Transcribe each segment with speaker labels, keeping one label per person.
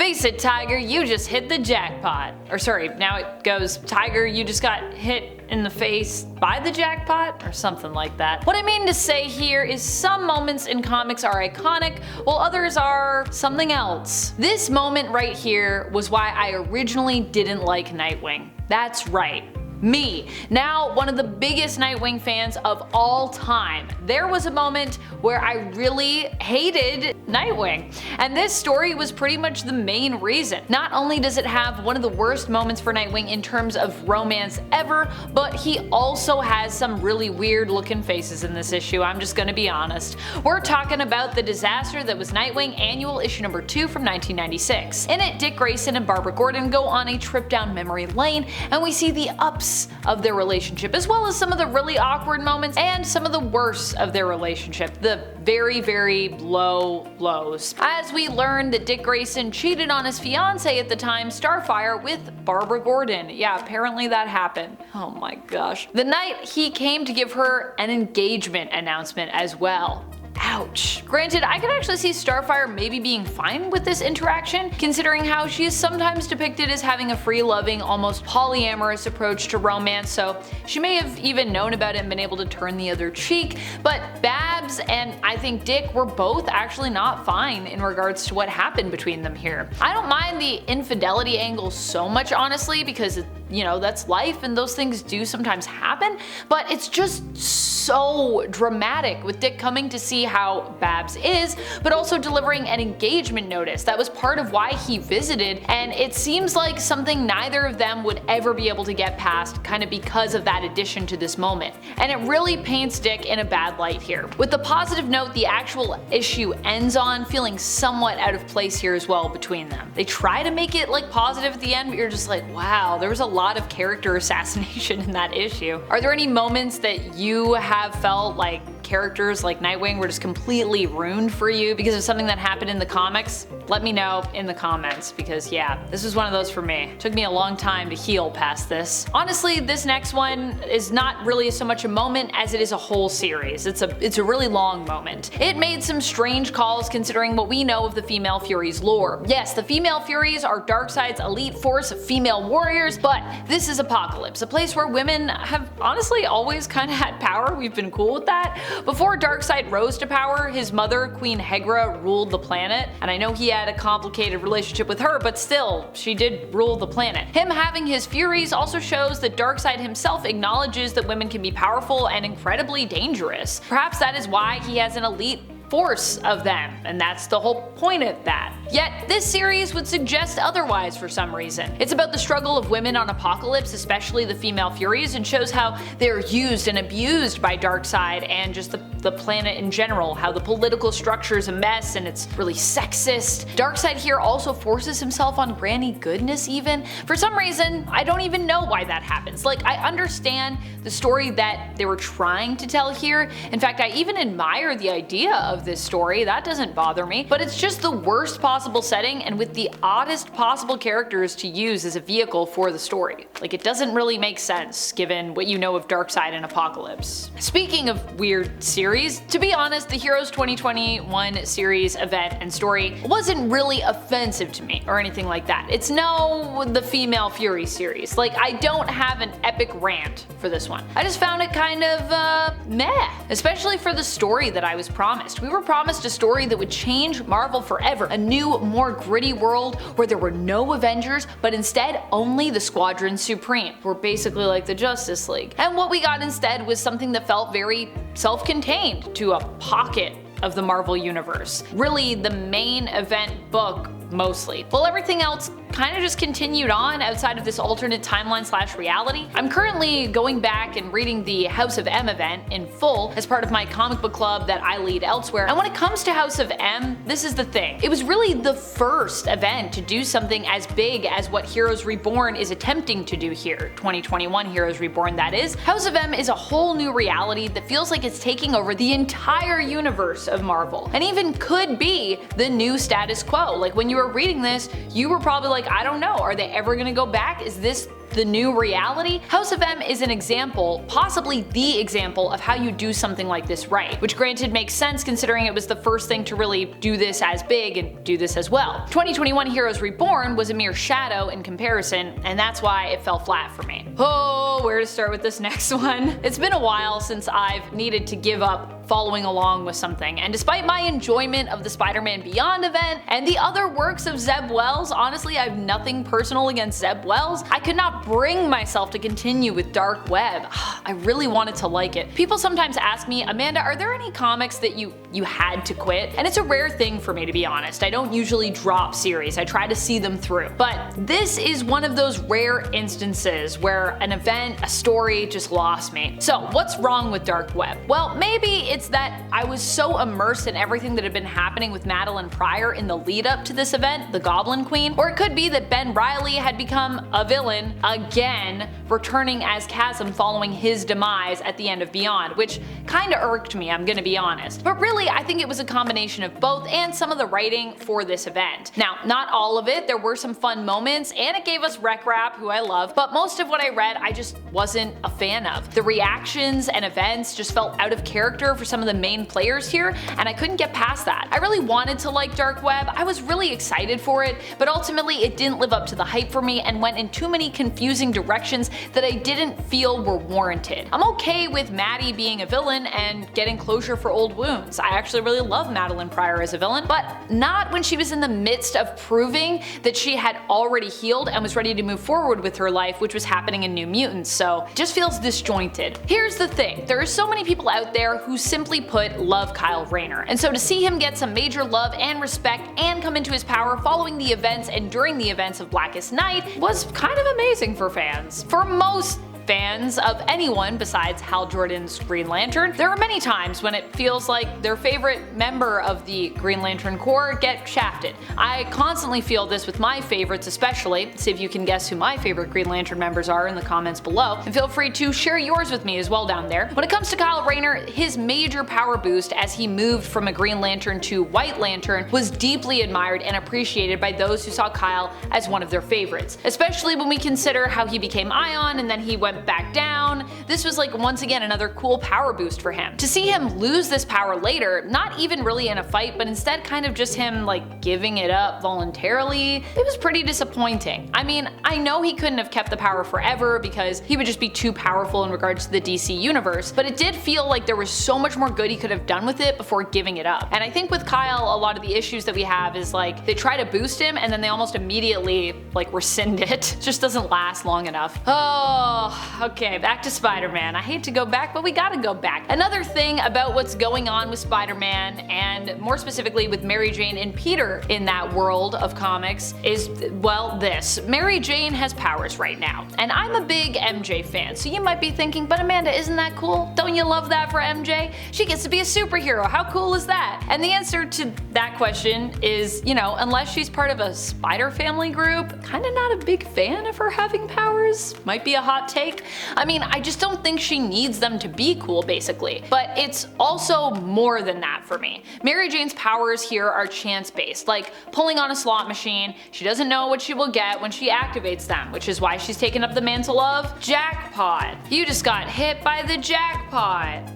Speaker 1: Face it, Tiger, you just hit the jackpot. Or sorry, now it goes, Tiger, you just got hit in the face by the jackpot, or something like that. What I mean to say here is some moments in comics are iconic, while others are something else. This moment right here was why I originally didn't like Nightwing. That's right. Me, now one of the biggest Nightwing fans of all time. There was a moment where I really hated Nightwing, and this story was pretty much the main reason. Not only does it have one of the worst moments for Nightwing in terms of romance ever, but he also has some really weird looking faces in this issue, I'm just gonna be honest. We're talking about the disaster that was Nightwing Annual Issue number 2 from 1996. In it, Dick Grayson and Barbara Gordon go on a trip down memory lane, and we see the ups of their relationship, as well as some of the really awkward moments and some of the worst of their relationship, the very, very low lows. As we learn that Dick Grayson cheated on his fiancée at the time, Starfire, with Barbara Gordon. Yeah, apparently that happened. Oh my gosh. The night he came to give her an engagement announcement as well. Ouch. Granted, I could actually see Starfire maybe being fine with this interaction, considering how she is sometimes depicted as having a free-loving, almost polyamorous approach to romance, so she may have even known about it and been able to turn the other cheek, but Babs and I think Dick were both actually not fine in regards to what happened between them here. I don't mind the infidelity angle so much, honestly, because you know, that's life and those things do sometimes happen, but it's just so dramatic with Dick coming to see how Babs is, but also delivering an engagement notice. That was part of why he visited, and it seems like something neither of them would ever be able to get past, kind of because of that addition to this moment. And it really paints Dick in a bad light here. With the positive note the actual issue ends on feeling somewhat out of place here as well between them. They try to make it like positive at the end, but you're just like, wow, there was a lot of character assassination in that issue. Are there any moments that you have felt like characters like Nightwing were just completely ruined for you because of something that happened in the comics? Let me know in the comments, because yeah, this was one of those for me. It took me a long time to heal past this. Honestly, this next one is not really so much a moment as it is a whole series. It's a really long moment. It made some strange calls considering what we know of the Female Furies lore. Yes, the Female Furies are Darkseid's elite force of female warriors, but this is Apocalypse, a place where women have honestly always kind of had power. We've been cool with that. Before Darkseid rose to power, his mother, Queen Hegra, ruled the planet, and I know he had a complicated relationship with her, but still, she did rule the planet. Him having his Furies also shows that Darkseid himself acknowledges that women can be powerful and incredibly dangerous. Perhaps that is why he has an elite force of them, and that's the whole point of that. Yet, this series would suggest otherwise for some reason. It's about the struggle of women on Apocalypse, especially the Female Furies, and shows how they're used and abused by Darkseid and just the planet in general, how the political structure is a mess and it's really sexist. Darkseid here also forces himself on Granny Goodness even. For some reason, I don't even know why that happens. Like, I understand the story that they were trying to tell here. In fact, I even admire the idea of this story, that doesn't bother me, but it's just the worst possible setting and with the oddest possible characters to use as a vehicle for the story. Like, it doesn't really make sense given what you know of Darkseid and Apocalypse. Speaking of weird series, to be honest, the Heroes 2021 series event and story wasn't really offensive to me or anything like that. It's no the Female Fury series. Like, I don't have an epic rant for this one. I just found it kind of meh, especially for the story that I was promised. We were promised a story that would change Marvel forever, a new, more gritty world where there were no Avengers, but instead only the Squadron Supreme. We're basically like the Justice League. And what we got instead was something that felt very self-contained to a pocket of the Marvel Universe. Really the main event book mostly. While everything else kind of just continued on outside of this alternate timeline slash reality. I'm currently going back and reading the House of M event in full as part of my comic book club that I lead elsewhere, and when it comes to House of M, this is the thing. It was really the first event to do something as big as what Heroes Reborn is attempting to do here. 2021 Heroes Reborn, that is. House of M is a whole new reality that feels like it's taking over the entire universe of Marvel, and even could be the new status quo. Like, when you were reading this, you were probably like, I don't know, are they ever gonna go back? Is this the new reality, House of M is an example, possibly the example, of how you do something like this right, which granted makes sense considering it was the first thing to really do this as big and do this as well. 2021 Heroes Reborn was a mere shadow in comparison, and that's why it fell flat for me. Oh, where to start with this next one? It's been a while since I've needed to give up following along with something, and despite my enjoyment of the Spider-Man Beyond event and the other works of Zeb Wells, honestly I have nothing personal against Zeb Wells, I could not bring myself to continue with Dark Web. I really wanted to like it. People sometimes ask me, Amanda, are there any comics that you had to quit? And it's a rare thing for me, to be honest. I don't usually drop series, I try to see them through. But this is one of those rare instances where an event, a story just lost me. So what's wrong with Dark Web? Well, maybe it's that I was so immersed in everything that had been happening with Madeline Pryor in the lead up to this event, the Goblin Queen, or it could be that Ben Reilly had become a villain again, returning as Chasm following his demise at the end of Beyond, which kinda irked me, I'm gonna be honest. But really, I think it was a combination of both and some of the writing for this event. Now, not all of it, there were some fun moments, and it gave us Rec Rap, who I love, but most of what I read I just wasn't a fan of. The reactions and events just felt out of character for some of the main players here, and I couldn't get past that. I really wanted to like Dark Web, I was really excited for it, but ultimately it didn't live up to the hype for me and went in too many confusing directions that I didn't feel were warranted. I'm okay with Maddie being a villain and getting closure for old wounds. I actually really love Madeline Pryor as a villain, but not when she was in the midst of proving that she had already healed and was ready to move forward with her life, which was happening in New Mutants, so it just feels disjointed. Here's the thing, there are so many people out there who simply put love Kyle Rayner, and so to see him get some major love and respect and come into his power following the events and during the events of Blackest Night was kind of amazing for fans. For most fans of anyone besides Hal Jordan's Green Lantern, there are many times when it feels like their favorite member of the Green Lantern Corps get shafted. I constantly feel this with my favorites especially. See if you can guess who my favorite Green Lantern members are in the comments below, and feel free to share yours with me as well down there. When it comes to Kyle Rayner, his major power boost as he moved from a Green Lantern to White Lantern was deeply admired and appreciated by those who saw Kyle as one of their favorites, especially when we consider how he became Ion and then he went back down. This was like once again another cool power boost for him. To see him lose this power later, not even really in a fight, but instead kind of just him like giving it up voluntarily, it was pretty disappointing. I mean, I know he couldn't have kept the power forever because he would just be too powerful in regards to the DC universe, but it did feel like there was so much more good he could have done with it before giving it up. And I think with Kyle, a lot of the issues that we have is like they try to boost him and then they almost immediately like rescind it. It just doesn't last long enough. Oh, okay, back to Spider-Man. I hate to go back, but we gotta go back. Another thing about what's going on with Spider-Man, and more specifically with Mary Jane and Peter in that world of comics, is, well, this. Mary Jane has powers right now, and I'm a big MJ fan, so you might be thinking, but Amanda, isn't that cool? Don't you love that for MJ? She gets to be a superhero, how cool is that? And the answer to that question is, you know, unless she's part of a Spider Family group, kinda not a big fan of her having powers. Might be a hot take. I mean, I just don't think she needs them to be cool, basically. But it's also more than that for me. Mary Jane's powers here are chance-based, like pulling on a slot machine. She doesn't know what she will get when she activates them, which is why she's taken up the mantle of Jackpot. You just got hit by the jackpot.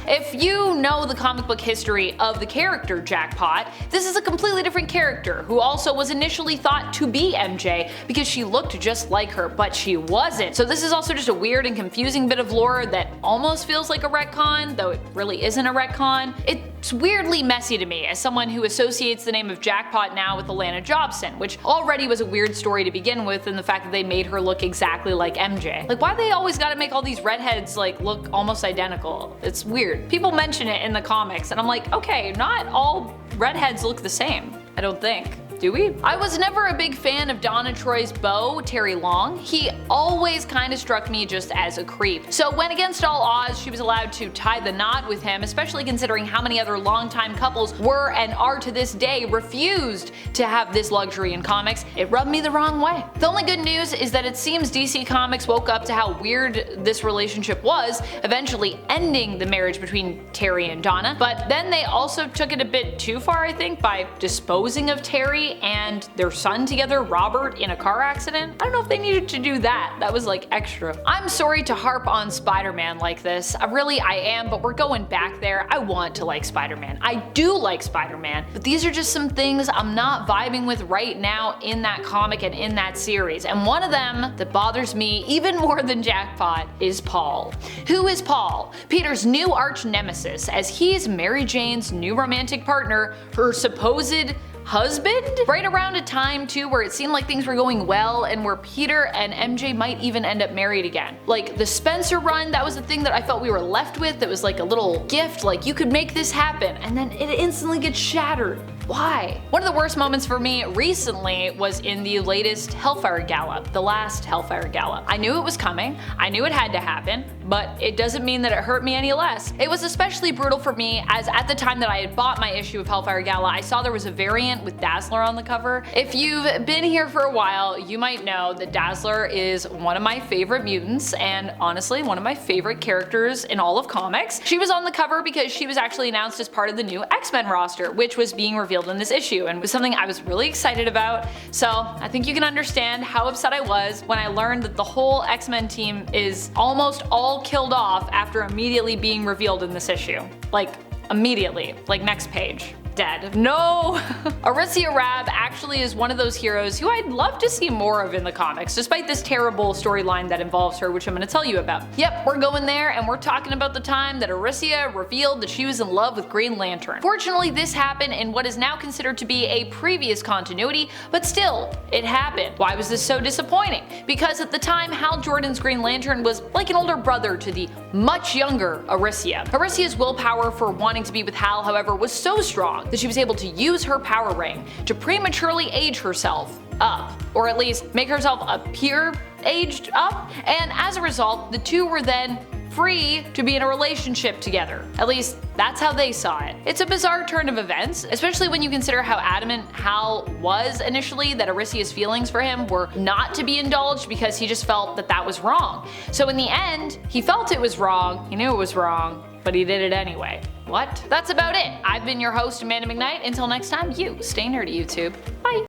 Speaker 1: If you know the comic book history of the character Jackpot, this is a completely different character who also was initially thought to be MJ because she looked just like her, but she wasn't. So this is also just a weird and confusing bit of lore that almost feels like a retcon, though it really isn't a retcon. It's weirdly messy to me as someone who associates the name of Jackpot now with Alana Jobson, which already was a weird story to begin with, and the fact that they made her look exactly like MJ. Like, why they always gotta make all these redheads like look almost identical? It's weird. People mention it in the comics and I'm like, okay, not all redheads look the same, I don't think. Do we? I was never a big fan of Donna Troy's beau, Terry Long. He always kind of struck me just as a creep. So when against all odds she was allowed to tie the knot with him, especially considering how many other longtime couples were and are to this day refused to have this luxury in comics, it rubbed me the wrong way. The only good news is that it seems DC Comics woke up to how weird this relationship was, eventually ending the marriage between Terry and Donna, but then they also took it a bit too far, I think, by disposing of Terry Mary and their son together, Robert, in a car accident. I don't know if they needed to do that. That was like extra. I'm sorry to harp on Spider-Man like this. I am, but we're going back there. I want to like Spider-Man. I do like Spider-Man, but these are just some things I'm not vibing with right now in that comic and in that series. And one of them that bothers me even more than Jackpot is Paul. Who is Paul? Peter's new arch nemesis, as he's Mary Jane's new romantic partner, her supposed husband? Right around a time too where it seemed like things were going well and where Peter and MJ might even end up married again. Like the Spencer run, that was the thing that I felt we were left with that was like a little gift, like you could make this happen, and then it instantly gets shattered. Why? One of the worst moments for me recently was in the latest Hellfire Gala, the last Hellfire Gala. I knew it was coming, I knew it had to happen, but it doesn't mean that it hurt me any less. It was especially brutal for me as at the time that I had bought my issue of Hellfire Gala, I saw there was a variant with Dazzler on the cover. If you've been here for a while, you might know that Dazzler is one of my favorite mutants and honestly one of my favorite characters in all of comics. She was on the cover because she was actually announced as part of the new X-Men roster, which was being revealed in this issue and was something I was really excited about. So I think you can understand how upset I was when I learned that the whole X-Men team is almost all killed off after immediately being revealed in this issue. Like immediately, like next page. Dead. No! ARISIA RAAB actually is one of those heroes who I'd love to see more of in the comics, despite this terrible storyline that involves her, which I'm going to tell you about. Yep, we're going there and we're talking about the time that ARISIA revealed that she was in love with Green Lantern. Fortunately, this happened in what is now considered to be a previous continuity, but still, it happened. Why was this so disappointing? Because at the time, Hal Jordan's Green Lantern was like an older brother to the much younger ARISIA. ARISIA's willpower for wanting to be with Hal, however, was so strong that she was able to use her power ring to prematurely age herself up, or at least make herself appear aged up, and as a result, the two were then free to be in a relationship together. At least that's how they saw it. It's a bizarre turn of events, especially when you consider how adamant Hal was initially that ARISIA's feelings for him were not to be indulged because he just felt that that was wrong. So in the end, he felt it was wrong, he knew it was wrong, but he did it anyway. What? That's about it. I've been your host, Amanda McKnight. Until next time, you stay nerdy, YouTube. Bye.